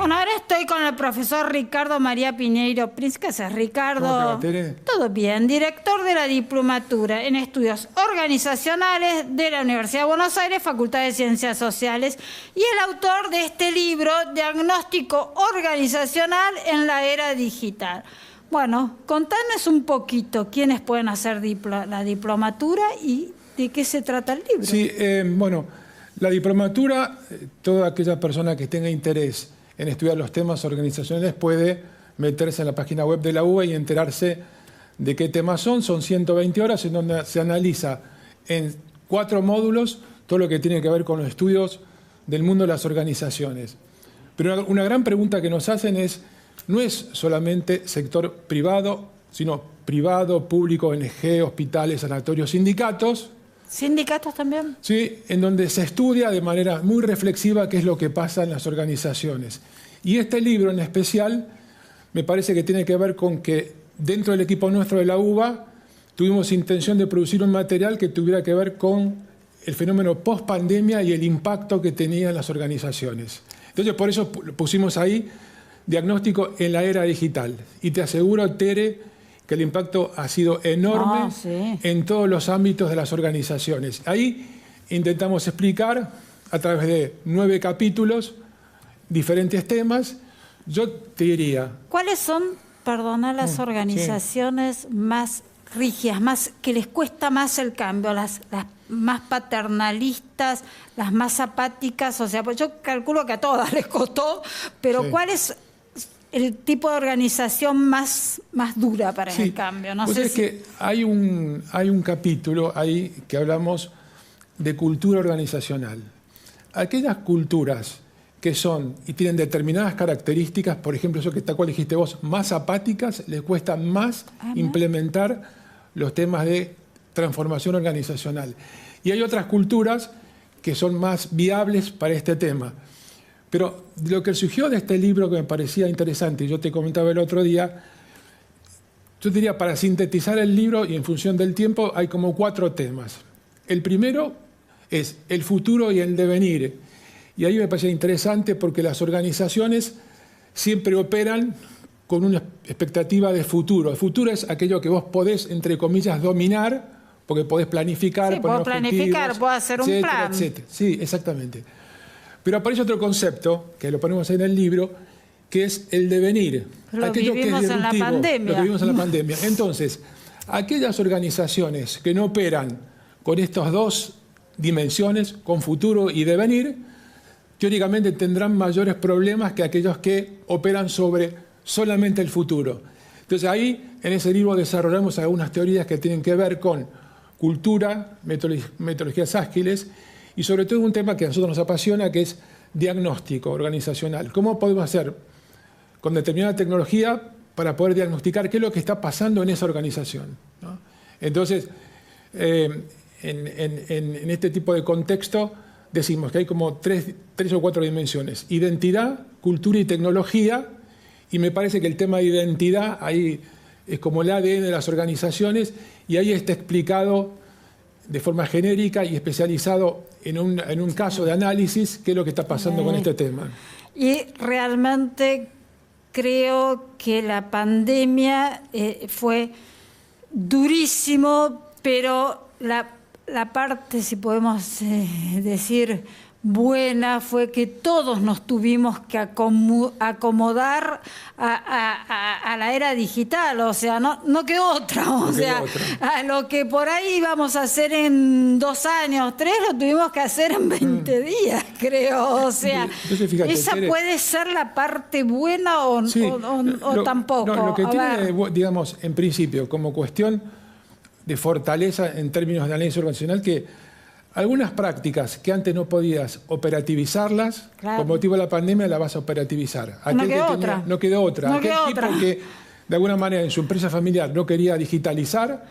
Bueno, ahora estoy con el profesor Ricardo María Piñeiro Príncipe. ¿Qué haces, Ricardo? ¿Cómo te va, Tere? Todo bien, director de la Diplomatura en Estudios Organizacionales de la Universidad de Buenos Aires, Facultad de Ciencias Sociales, y el autor de este libro, Diagnóstico Organizacional en la Era Digital. Bueno, contanos un poquito quiénes pueden hacer la diplomatura y de qué se trata el libro. Sí, bueno, la diplomatura, toda aquella persona que tenga interés en estudiar los temas organizacionales puede meterse en la página web de la UBA y enterarse de qué temas son. Son 120 horas en donde se analiza en 4 módulos todo lo que tiene que ver con los estudios del mundo de las organizaciones. Pero una gran pregunta que nos hacen es, no es solamente sector privado, sino privado, público, ONG, hospitales, sanatorios, sindicatos. ¿Sindicatos también? Sí, en donde se estudia de manera muy reflexiva qué es lo que pasa en las organizaciones. Y este libro en especial me parece que tiene que ver con que dentro del equipo nuestro de la UBA tuvimos intención de producir un material que tuviera que ver con el fenómeno post-pandemia y el impacto que tenía en las organizaciones. Entonces, por eso pusimos ahí diagnóstico en la era digital. Y te aseguro, Tere, que el impacto ha sido enorme en todos los ámbitos de las organizaciones. Ahí intentamos explicar, a través de 9 capítulos, diferentes temas. Yo te diría... ¿Cuáles son, perdona, las organizaciones más rígidas, que les cuesta más el cambio, las más paternalistas, las más apáticas? O sea, pues yo calculo que a todas les costó, pero ¿cuál es el tipo de organización más dura para el cambio? No sé es que hay un capítulo ahí que hablamos de cultura organizacional. Aquellas culturas que son y tienen determinadas características, por ejemplo, eso que tal cual dijiste vos, más apáticas, les cuesta más implementar los temas de transformación organizacional. Y hay otras culturas que son más viables para este tema. Pero lo que surgió de este libro que me parecía interesante, y yo te comentaba el otro día, yo diría, para sintetizar el libro y en función del tiempo, hay como 4 temas. El primero es el futuro y el devenir. Y ahí me parece interesante porque las organizaciones siempre operan con una expectativa de futuro. El futuro es aquello que vos podés, entre comillas, dominar, porque podés planificar, sí, puedo planificar, puedo hacer un plan. Etcétera. Sí, exactamente. Pero aparece otro concepto, que lo ponemos ahí en el libro, que es el devenir. Lo que vivimos en la pandemia. Lo que vivimos en la pandemia. Entonces, aquellas organizaciones que no operan con estas 2 dimensiones, con futuro y devenir, teóricamente tendrán mayores problemas que aquellos que operan sobre solamente el futuro. Entonces ahí, en ese libro, desarrollamos algunas teorías que tienen que ver con cultura, metodologías ágiles, y sobre todo un tema que a nosotros nos apasiona, que es diagnóstico organizacional. ¿Cómo podemos hacer con determinada tecnología para poder diagnosticar qué es lo que está pasando en esa organización, ¿no? Entonces, en este tipo de contexto decimos que hay como 3 o 4 dimensiones: identidad, cultura y tecnología, y me parece que el tema de identidad ahí es como el ADN de las organizaciones, y ahí está explicado de forma genérica y especializado en un caso de análisis qué es lo que está pasando con este tema. Y realmente creo que la pandemia fue durísimo, pero la parte, si podemos decir, buena fue que todos nos tuvimos que acomodar a la era digital, o sea, no quedó otra, a lo que por ahí íbamos a hacer en 2 años, 3, lo tuvimos que hacer en 20 días, creo, o sea, entonces, fíjate, esa puede ser la parte buena o tampoco. No, lo que tiene, digamos, en principio, como cuestión de fortaleza en términos de análisis organizacional, que algunas prácticas que antes no podías operativizarlas, por motivo de la pandemia las vas a operativizar. No quedó otra. Aquel tipo que de alguna manera en su empresa familiar no quería digitalizar,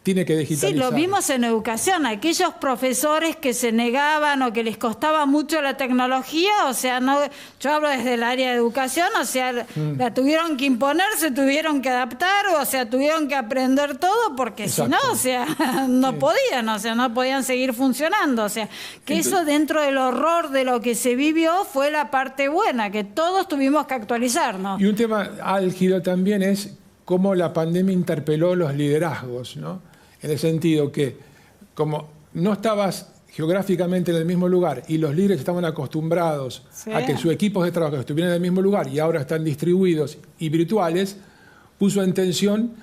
tiene que digitalizar. Sí, lo vimos en educación. Aquellos profesores que se negaban o que les costaba mucho la tecnología, o sea, no, yo hablo desde el área de educación, o sea, la tuvieron que imponer, se tuvieron que adaptar, o sea, tuvieron que aprender todo, porque si no, o sea, no podían, o sea, no podían seguir funcionando. O sea, que eso dentro del horror de lo que se vivió fue la parte buena, que todos tuvimos que actualizarnos. Y un tema álgido también es cómo la pandemia interpeló los liderazgos, ¿no? En el sentido que, como no estabas geográficamente en el mismo lugar y los líderes estaban acostumbrados a que sus equipos de trabajo estuvieran en el mismo lugar y ahora están distribuidos y virtuales, puso en tensión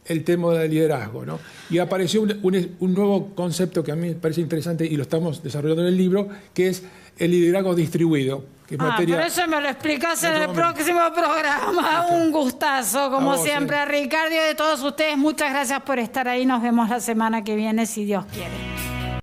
el tema del liderazgo, ¿no? Y apareció un nuevo concepto que a mí me parece interesante y lo estamos desarrollando en el libro, que es el liderazgo distribuido. Que es materia... Por eso me lo explicás en el próximo programa. Un gustazo, como siempre, Ricardo, y de todos ustedes. Muchas gracias por estar ahí. Nos vemos la semana que viene, si Dios quiere.